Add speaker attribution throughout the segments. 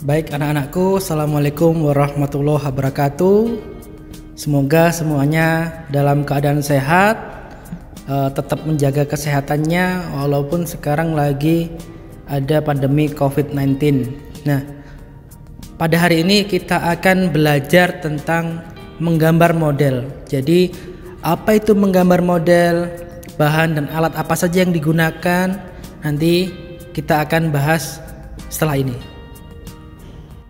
Speaker 1: Baik anak-anakku, Assalamualaikum warahmatullahi wabarakatuh. Semoga semuanya dalam keadaan sehat, tetap menjaga kesehatannya walaupun sekarang lagi ada pandemi COVID-19. Nah, pada hari ini kita akan belajar tentang menggambar model. Jadi, apa itu menggambar model, bahan dan alat apa saja yang digunakan, nanti kita akan bahas setelah ini.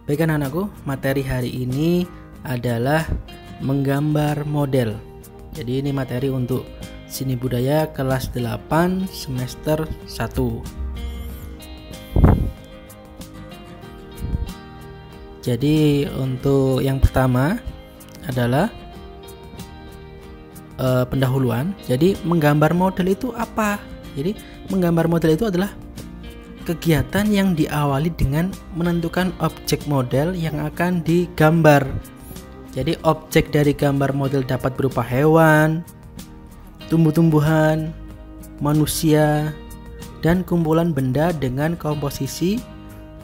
Speaker 1: Baik anak-anakku, materi hari ini adalah menggambar model. Jadi ini materi untuk Seni Budaya kelas 8 semester 1. Jadi untuk yang pertama adalah pendahuluan. Jadi menggambar model itu apa? Jadi menggambar model itu adalah kegiatan yang diawali dengan menentukan objek model yang akan digambar. Jadi objek dari gambar model dapat berupa hewan, tumbuh-tumbuhan, manusia, dan kumpulan benda dengan komposisi,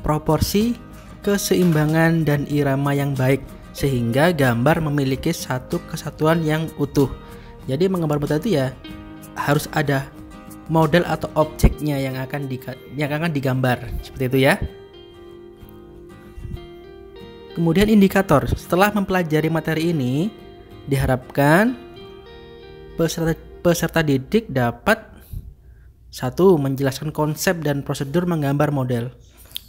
Speaker 1: proporsi, keseimbangan, dan irama yang baik sehingga gambar memiliki satu kesatuan yang utuh. Jadi menggambar model itu ya harus ada model atau objeknya yang akan digambar, seperti itu ya. Kemudian indikator. Setelah mempelajari materi ini, diharapkan peserta didik dapat 1. Menjelaskan konsep dan prosedur menggambar model.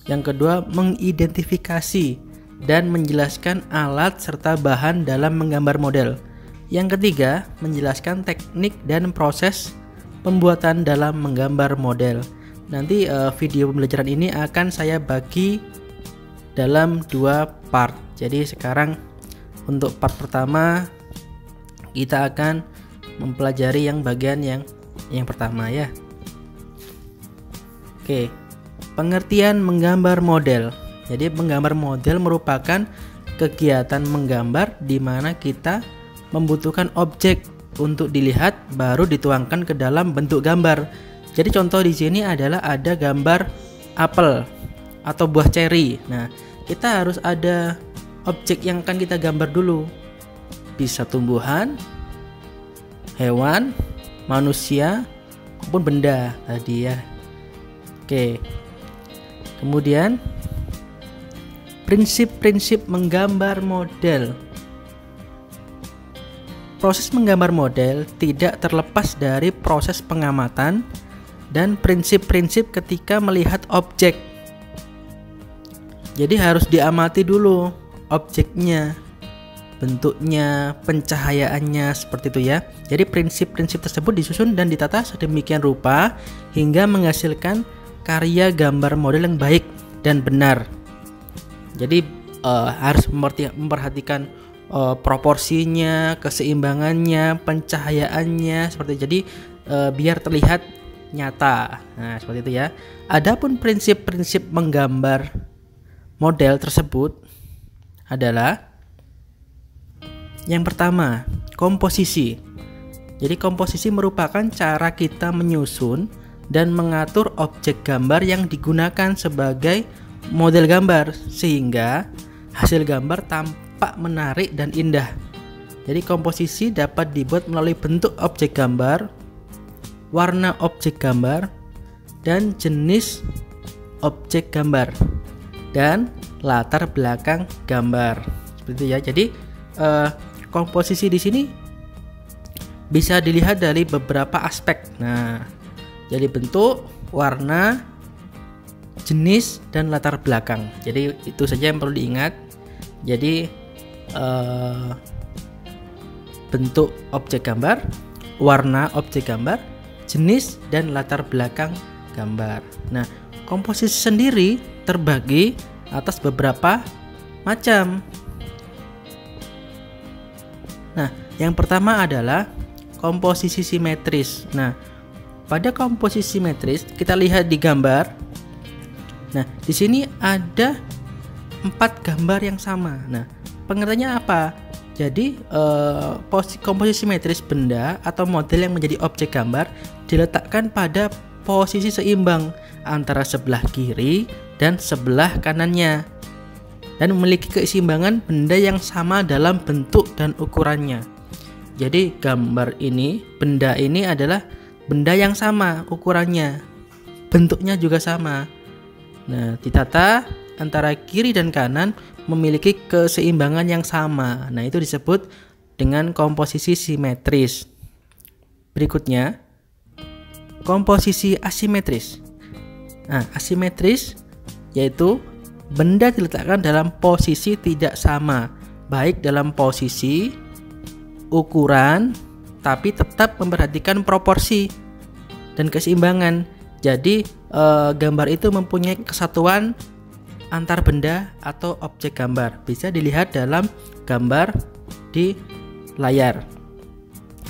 Speaker 1: Yang kedua, mengidentifikasi dan menjelaskan alat serta bahan dalam menggambar model. Yang ketiga, menjelaskan teknik dan proses pembuatan dalam menggambar model. Nanti video pembelajaran ini akan saya bagi dalam 2 part. Jadi sekarang untuk part pertama kita akan mempelajari yang bagian yang pertama ya. Oke. Pengertian menggambar model. Jadi menggambar model merupakan kegiatan menggambar di mana kita membutuhkan objek untuk dilihat baru dituangkan ke dalam bentuk gambar. Jadi contoh di sini adalah ada gambar apel atau buah ceri. Nah, kita harus ada objek yang akan kita gambar dulu. Bisa tumbuhan, hewan, manusia, maupun benda tadi ya. Oke. Kemudian prinsip-prinsip menggambar model. Proses menggambar model tidak terlepas dari proses pengamatan dan prinsip-prinsip ketika melihat objek. Jadi harus diamati dulu objeknya, bentuknya, pencahayaannya, seperti itu ya. Jadi prinsip-prinsip tersebut disusun dan ditata sedemikian rupa hingga menghasilkan karya gambar model yang baik dan benar. Jadi harus memperhatikan proporsinya, keseimbangannya, pencahayaannya, seperti itu. Jadi biar terlihat nyata. Nah, seperti itu ya. Adapun prinsip-prinsip menggambar model tersebut adalah yang pertama, komposisi. Jadi komposisi merupakan cara kita menyusun dan mengatur objek gambar yang digunakan sebagai model gambar sehingga hasil gambar tampak menarik dan indah. Jadi komposisi dapat dibuat melalui bentuk objek gambar, warna objek gambar, dan jenis objek gambar, dan latar belakang gambar. Seperti itu ya. Jadi komposisi di sini bisa dilihat dari beberapa aspek. Nah, jadi bentuk, warna, jenis, dan latar belakang. Jadi itu saja yang perlu diingat. Jadi bentuk objek gambar, warna objek gambar, jenis, dan latar belakang gambar. Nah, komposisi sendiri terbagi atas beberapa macam. Nah, yang pertama adalah komposisi simetris. Nah, pada komposisi simetris kita lihat di gambar. Nah, di sini ada 4 gambar yang sama. Nah, pengertiannya apa? Jadi komposisi simetris benda atau model yang menjadi objek gambar diletakkan pada posisi seimbang antara sebelah kiri dan sebelah kanannya. dan memiliki keseimbangan benda yang sama dalam bentuk dan ukurannya. Jadi gambar ini, benda ini adalah benda yang sama ukurannya, bentuknya juga sama. Nah, ditata antara kiri dan kanan memiliki keseimbangan yang sama. Nah, itu disebut dengan komposisi simetris. Berikutnya, komposisi asimetris. Nah, asimetris yaitu benda diletakkan dalam posisi tidak sama, baik dalam posisi, ukuran, tapi tetap memperhatikan proporsi dan keseimbangan. Jadi gambar itu mempunyai kesatuan antar benda atau objek gambar. Bisa dilihat dalam gambar di layar.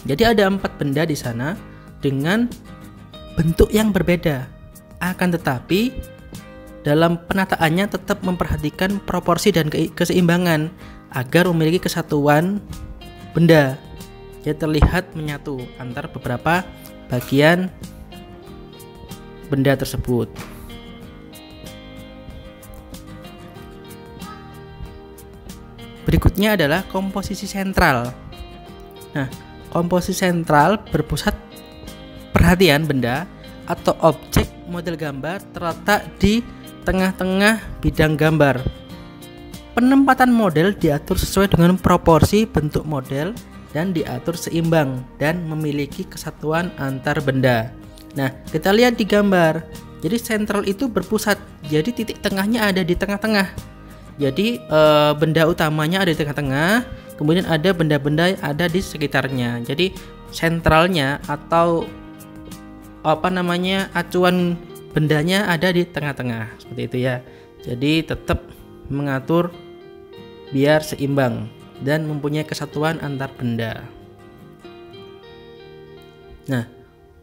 Speaker 1: Jadi ada 4 benda di sana dengan bentuk yang berbeda. Akan tetapi dalam penataannya tetap memperhatikan proporsi dan keseimbangan agar memiliki kesatuan benda. Jadi terlihat menyatu antar beberapa bagian benda tersebut. Berikutnya adalah komposisi sentral. Nah, komposisi sentral berpusat perhatian benda atau objek model gambar terletak di tengah-tengah bidang gambar. Penempatan model diatur sesuai dengan proporsi bentuk model dan diatur seimbang dan memiliki kesatuan antar benda. Nah, kita lihat di gambar. Jadi sentral itu berpusat. Jadi titik tengahnya ada di tengah-tengah. Jadi benda utamanya ada di tengah-tengah, kemudian ada benda-benda yang ada di sekitarnya. Jadi sentralnya atau acuan bendanya ada di tengah-tengah, seperti itu ya. Jadi tetap mengatur biar seimbang dan mempunyai kesatuan antar benda. Nah,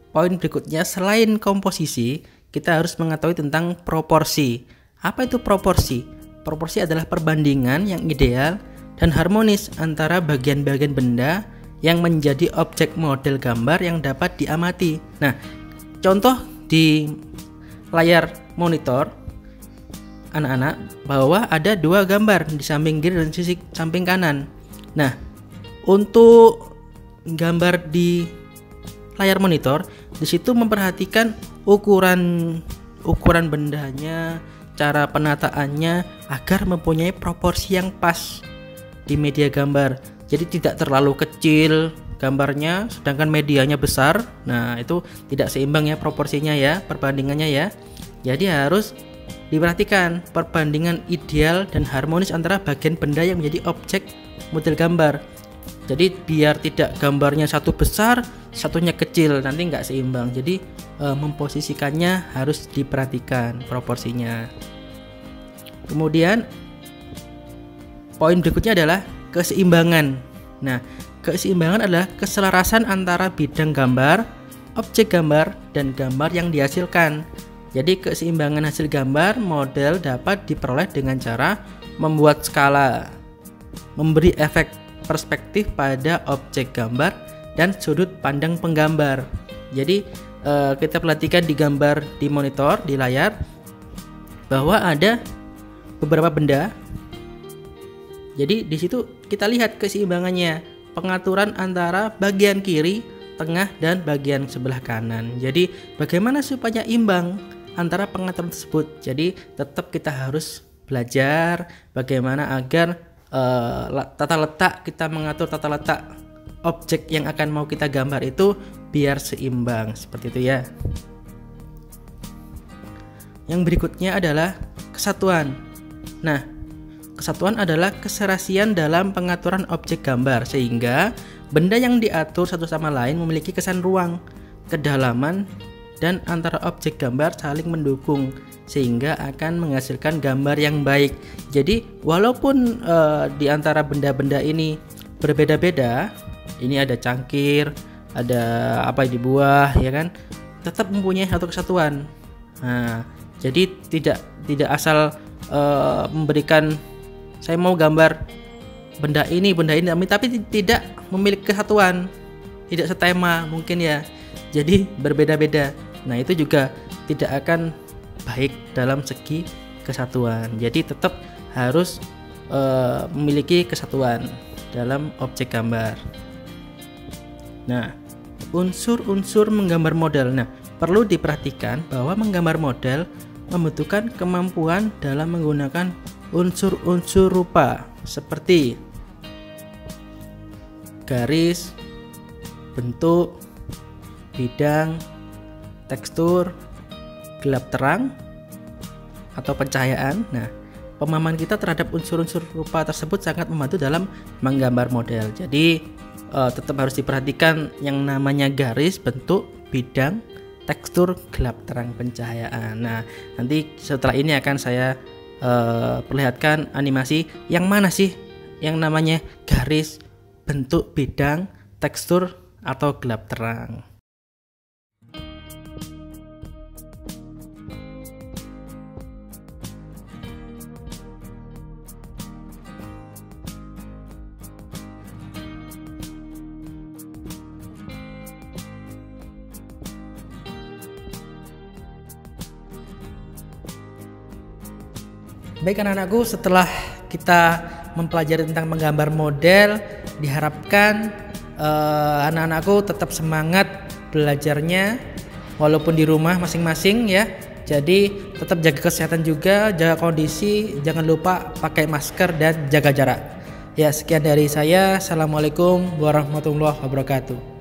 Speaker 1: poin berikutnya, selain komposisi, kita harus mengetahui tentang proporsi. Apa itu proporsi? Proporsi adalah perbandingan yang ideal dan harmonis antara bagian-bagian benda yang menjadi objek model gambar yang dapat diamati. Nah, contoh di layar monitor anak-anak bahwa ada 2 gambar di samping kiri dan sisi samping kanan. Nah, untuk gambar di layar monitor, di situ memperhatikan ukuran bendanya, cara penataannya agar mempunyai proporsi yang pas di media gambar. Jadi tidak terlalu kecil gambarnya sedangkan medianya besar. Nah, itu tidak seimbang ya proporsinya ya, perbandingannya ya. Jadi harus diperhatikan perbandingan ideal dan harmonis antara bagian benda yang menjadi objek model gambar. Jadi biar tidak gambarnya satu besar, satunya kecil, nanti nggak seimbang. Jadi memposisikannya harus diperhatikan proporsinya. Kemudian poin berikutnya adalah keseimbangan. Nah, keseimbangan adalah keselarasan antara bidang gambar, objek gambar, dan gambar yang dihasilkan. Jadi keseimbangan hasil gambar model dapat diperoleh dengan cara membuat skala, memberi efek perspektif pada objek gambar, dan sudut pandang penggambar. Jadi kita perhatikan di gambar di monitor, di layar, bahwa ada beberapa benda. Jadi di situ kita lihat keseimbangannya, pengaturan antara bagian kiri, tengah, dan bagian sebelah kanan. Jadi bagaimana supaya imbang antara pengaturan tersebut. Jadi tetap kita harus belajar bagaimana agar tata letak, kita mengatur tata letak objek yang akan mau kita gambar itu biar seimbang, seperti itu ya. Yang berikutnya adalah kesatuan. Nah, kesatuan adalah keserasian dalam pengaturan objek gambar sehingga benda yang diatur satu sama lain memiliki kesan ruang, kedalaman, dan antara objek gambar saling mendukung sehingga akan menghasilkan gambar yang baik. Jadi walaupun di antara benda-benda ini berbeda-beda, ini ada cangkir, ada apa di buah, ya kan, tetap mempunyai satu kesatuan. Nah, jadi tidak asal memberikan saya mau gambar benda ini, tapi tidak memiliki kesatuan, tidak setema mungkin ya. Jadi berbeda-beda. Nah, itu juga tidak akan baik dalam segi kesatuan. Jadi tetap harus memiliki kesatuan dalam objek gambar. Nah, unsur-unsur menggambar model. Nah, perlu diperhatikan bahwa menggambar model membutuhkan kemampuan dalam menggunakan unsur-unsur rupa seperti garis, bentuk, bidang, tekstur, gelap terang, atau pencahayaan. Nah, pemahaman kita terhadap unsur-unsur rupa tersebut sangat membantu dalam menggambar model. Jadi tetap harus diperhatikan yang namanya garis, bentuk, bidang, tekstur, gelap terang, pencahayaan. Nah, nanti setelah ini akan saya perlihatkan animasi yang mana sih yang namanya garis, bentuk, bidang, tekstur, atau gelap terang. Baik anak-anakku, setelah kita mempelajari tentang menggambar model, diharapkan anak-anakku tetap semangat belajarnya walaupun di rumah masing-masing ya. Jadi tetap jaga kesehatan juga, jaga kondisi, jangan lupa pakai masker dan jaga jarak. Ya, sekian dari saya. Assalamualaikum warahmatullahi wabarakatuh.